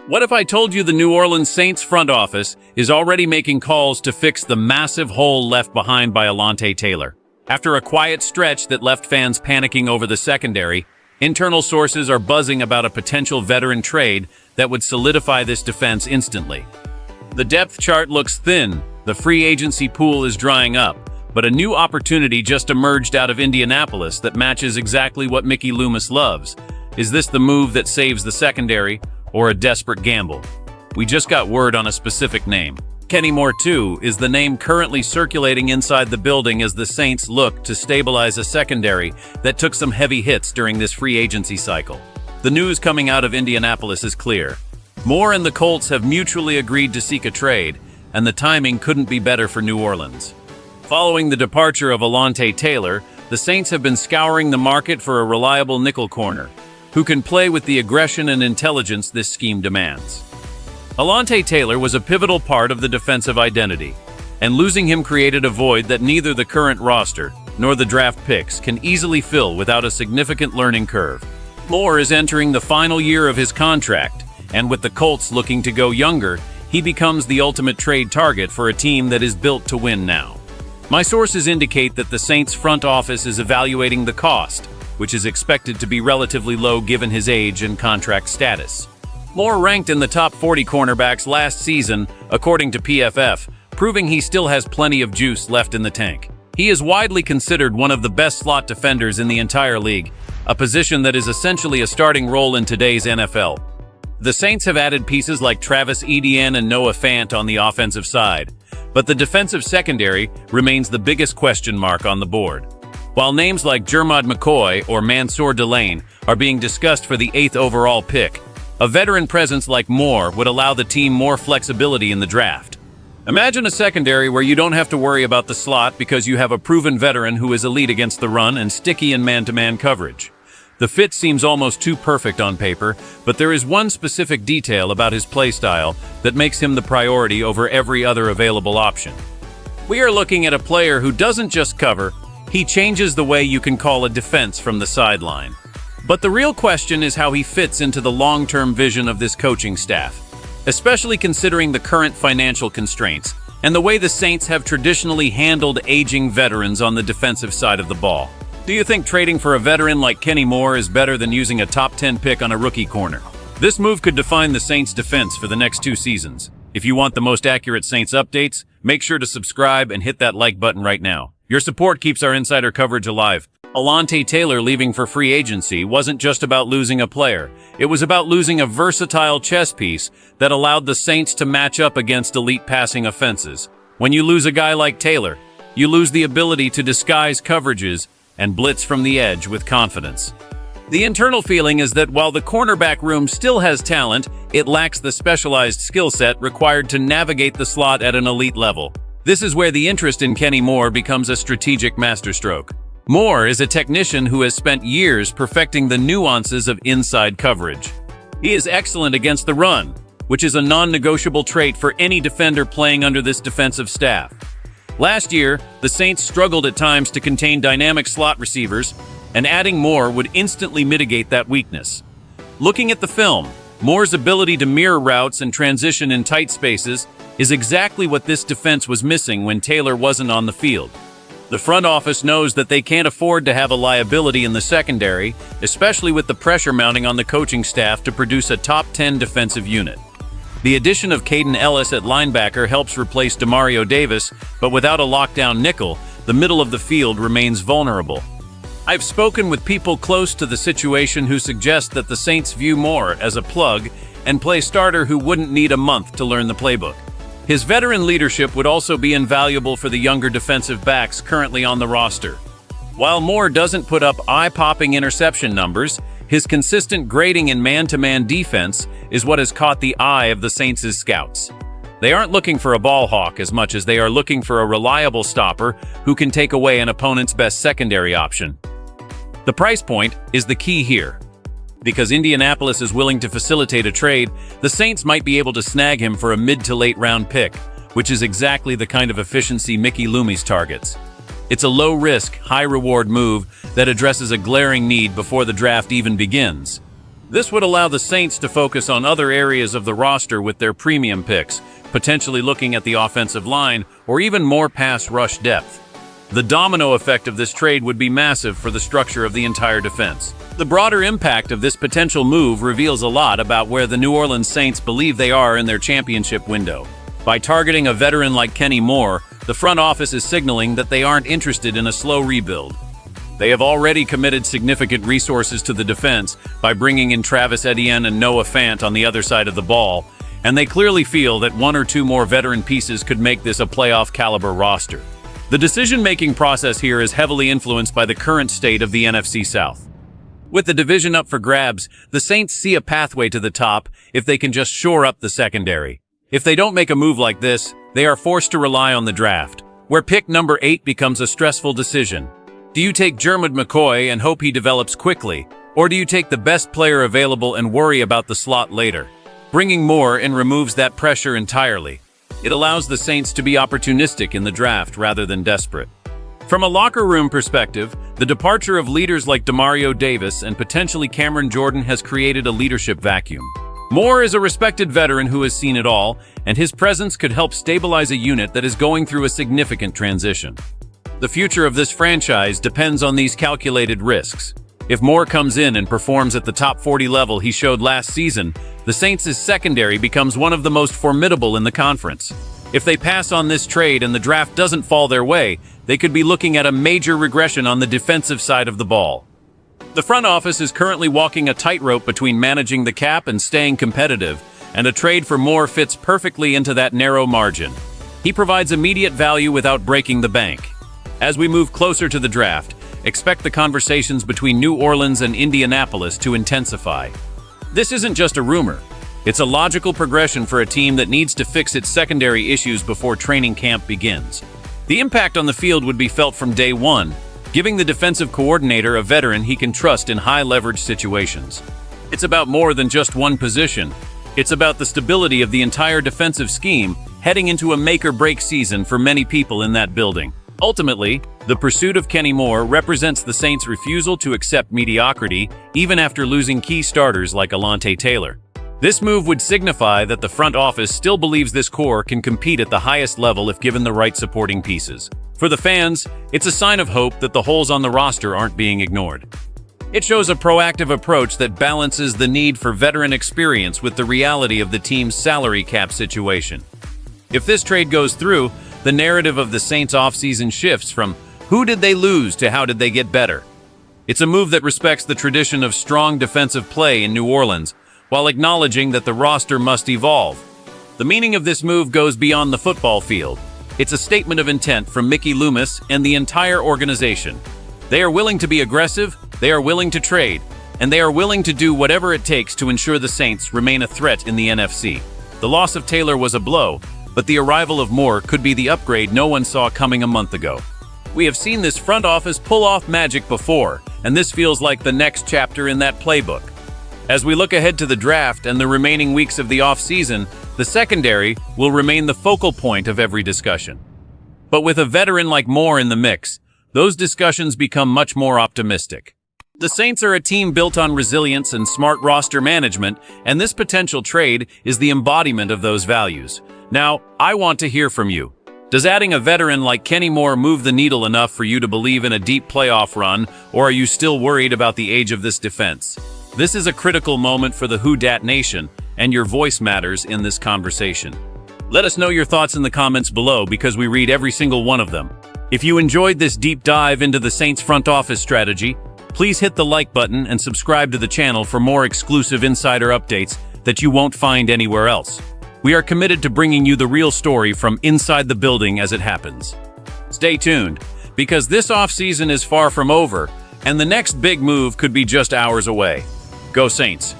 What if I told you the New Orleans Saints front office is already making calls to fix the massive hole left behind by Alontae Taylor? After a quiet stretch that left fans panicking over the secondary, internal sources are buzzing about a potential veteran trade that would solidify this defense instantly. The depth chart looks thin, the free agency pool is drying up, but a new opportunity just emerged out of Indianapolis that matches exactly what Mickey Loomis loves. Is this the move that saves the secondary, or a desperate gamble? We just got word on a specific name. Kenny Moore, too, is the name currently circulating inside the building as the Saints look to stabilize a secondary that took some heavy hits during this free agency cycle. The news coming out of Indianapolis is clear. Moore and the Colts have mutually agreed to seek a trade, and the timing couldn't be better for New Orleans. Following the departure of Alontae Taylor, the Saints have been scouring the market for a reliable nickel corner, who can play with the aggression and intelligence this scheme demands. Alontae Taylor was a pivotal part of the defensive identity, and losing him created a void that neither the current roster nor the draft picks can easily fill without a significant learning curve. Moore is entering the final year of his contract, and with the Colts looking to go younger, he becomes the ultimate trade target for a team that is built to win now. My sources indicate that the Saints front office is evaluating the cost, which is expected to be relatively low given his age and contract status. Moore ranked in the top 40 cornerbacks last season, according to PFF, proving he still has plenty of juice left in the tank. He is widely considered one of the best slot defenders in the entire league, a position that is essentially a starting role in today's NFL. The Saints have added pieces like Travis Etienne and Noah Fant on the offensive side, but the defensive secondary remains the biggest question mark on the board. While names like Jermod McCoy or Mansour Delane are being discussed for the 8th overall pick, a veteran presence like Moore would allow the team more flexibility in the draft. Imagine a secondary where you don't have to worry about the slot because you have a proven veteran who is elite against the run and sticky in man-to-man coverage. The fit seems almost too perfect on paper, but there is one specific detail about his play style that makes him the priority over every other available option. We are looking at a player who doesn't just cover, he changes the way you can call a defense from the sideline. But the real question is how he fits into the long-term vision of this coaching staff, especially considering the current financial constraints and the way the Saints have traditionally handled aging veterans on the defensive side of the ball. Do you think trading for a veteran like Kenny Moore is better than using a top 10 pick on a rookie corner? This move could define the Saints' defense for the next 2 seasons. If you want the most accurate Saints updates, make sure to subscribe and hit that like button right now. Your support keeps our insider coverage alive. Alontae Taylor leaving for free agency wasn't just about losing a player. It was about losing a versatile chess piece that allowed the Saints to match up against elite passing offenses. When you lose a guy like Taylor, you lose the ability to disguise coverages and blitz from the edge with confidence. The internal feeling is that while the cornerback room still has talent, it lacks the specialized skill set required to navigate the slot at an elite level. This is where the interest in Kenny Moore becomes a strategic masterstroke. Moore is a technician who has spent years perfecting the nuances of inside coverage. He is excellent against the run, which is a non-negotiable trait for any defender playing under this defensive staff. Last year, the Saints struggled at times to contain dynamic slot receivers, and adding Moore would instantly mitigate that weakness. Looking at the film, Moore's ability to mirror routes and transition in tight spaces is exactly what this defense was missing when Taylor wasn't on the field. The front office knows that they can't afford to have a liability in the secondary, especially with the pressure mounting on the coaching staff to produce a top 10 defensive unit. The addition of Caden Ellis at linebacker helps replace Demario Davis, but without a lockdown nickel, the middle of the field remains vulnerable. I've spoken with people close to the situation who suggest that the Saints view Moore as a plug and play starter who wouldn't need a month to learn the playbook. His veteran leadership would also be invaluable for the younger defensive backs currently on the roster. While Moore doesn't put up eye-popping interception numbers, his consistent grading in man-to-man defense is what has caught the eye of the Saints' scouts. They aren't looking for a ball hawk as much as they are looking for a reliable stopper who can take away an opponent's best secondary option. The price point is the key here. Because Indianapolis is willing to facilitate a trade, the Saints might be able to snag him for a mid to late round pick, which is exactly the kind of efficiency Mickey Loomis targets. It's a low-risk, high-reward move that addresses a glaring need before the draft even begins. This would allow the Saints to focus on other areas of the roster with their premium picks, potentially looking at the offensive line or even more pass rush depth. The domino effect of this trade would be massive for the structure of the entire defense. The broader impact of this potential move reveals a lot about where the New Orleans Saints believe they are in their championship window. By targeting a veteran like Kenny Moore, the front office is signaling that they aren't interested in a slow rebuild. They have already committed significant resources to the defense by bringing in Travis Etienne and Noah Fant on the other side of the ball, and they clearly feel that one or two more veteran pieces could make this a playoff-caliber roster. The decision-making process here is heavily influenced by the current state of the NFC South. With the division up for grabs, the Saints see a pathway to the top if they can just shore up the secondary. If they don't make a move like this, they are forced to rely on the draft, where pick number 8 becomes a stressful decision. Do you take Jermud McCoy and hope he develops quickly, or do you take the best player available and worry about the slot later? Bringing Moore in removes that pressure entirely. It allows the Saints to be opportunistic in the draft rather than desperate. From a locker room perspective, the departure of leaders like Demario Davis and potentially Cameron Jordan has created a leadership vacuum. Moore is a respected veteran who has seen it all, and his presence could help stabilize a unit that is going through a significant transition. The future of this franchise depends on these calculated risks. If Moore comes in and performs at the top 40 level he showed last season, the Saints' secondary becomes one of the most formidable in the conference. If they pass on this trade and the draft doesn't fall their way, they could be looking at a major regression on the defensive side of the ball. The front office is currently walking a tightrope between managing the cap and staying competitive, and a trade for Moore fits perfectly into that narrow margin. He provides immediate value without breaking the bank. As we move closer to the draft, expect the conversations between New Orleans and Indianapolis to intensify. This isn't just a rumor. It's a logical progression for a team that needs to fix its secondary issues before training camp begins. The impact on the field would be felt from day one, giving the defensive coordinator a veteran he can trust in high-leverage situations. It's about more than just one position. It's about the stability of the entire defensive scheme heading into a make-or-break season for many people in that building. Ultimately, the pursuit of Kenny Moore represents the Saints' refusal to accept mediocrity even after losing key starters like Alontae Taylor. This move would signify that the front office still believes this core can compete at the highest level if given the right supporting pieces. For the fans, it's a sign of hope that the holes on the roster aren't being ignored. It shows a proactive approach that balances the need for veteran experience with the reality of the team's salary cap situation. If this trade goes through, the narrative of the Saints offseason shifts from who did they lose to how did they get better. It's a move that respects the tradition of strong defensive play in New Orleans, while acknowledging that the roster must evolve. The meaning of this move goes beyond the football field. It's a statement of intent from Mickey Loomis and the entire organization. They are willing to be aggressive, they are willing to trade, and they are willing to do whatever it takes to ensure the Saints remain a threat in the NFC. The loss of Taylor was a blow, but the arrival of Moore could be the upgrade no one saw coming a month ago. We have seen this front office pull off magic before, and this feels like the next chapter in that playbook. As we look ahead to the draft and the remaining weeks of the offseason, the secondary will remain the focal point of every discussion. But with a veteran like Moore in the mix, those discussions become much more optimistic. The Saints are a team built on resilience and smart roster management, and this potential trade is the embodiment of those values. Now, I want to hear from you. Does adding a veteran like Kenny Moore move the needle enough for you to believe in a deep playoff run, or are you still worried about the age of this defense? This is a critical moment for the Who Dat Nation, and your voice matters in this conversation. Let us know your thoughts in the comments below because we read every single one of them. If you enjoyed this deep dive into the Saints front office strategy, please hit the like button and subscribe to the channel for more exclusive insider updates that you won't find anywhere else. We are committed to bringing you the real story from inside the building as it happens. Stay tuned, because this offseason is far from over, and the next big move could be just hours away. Go Saints!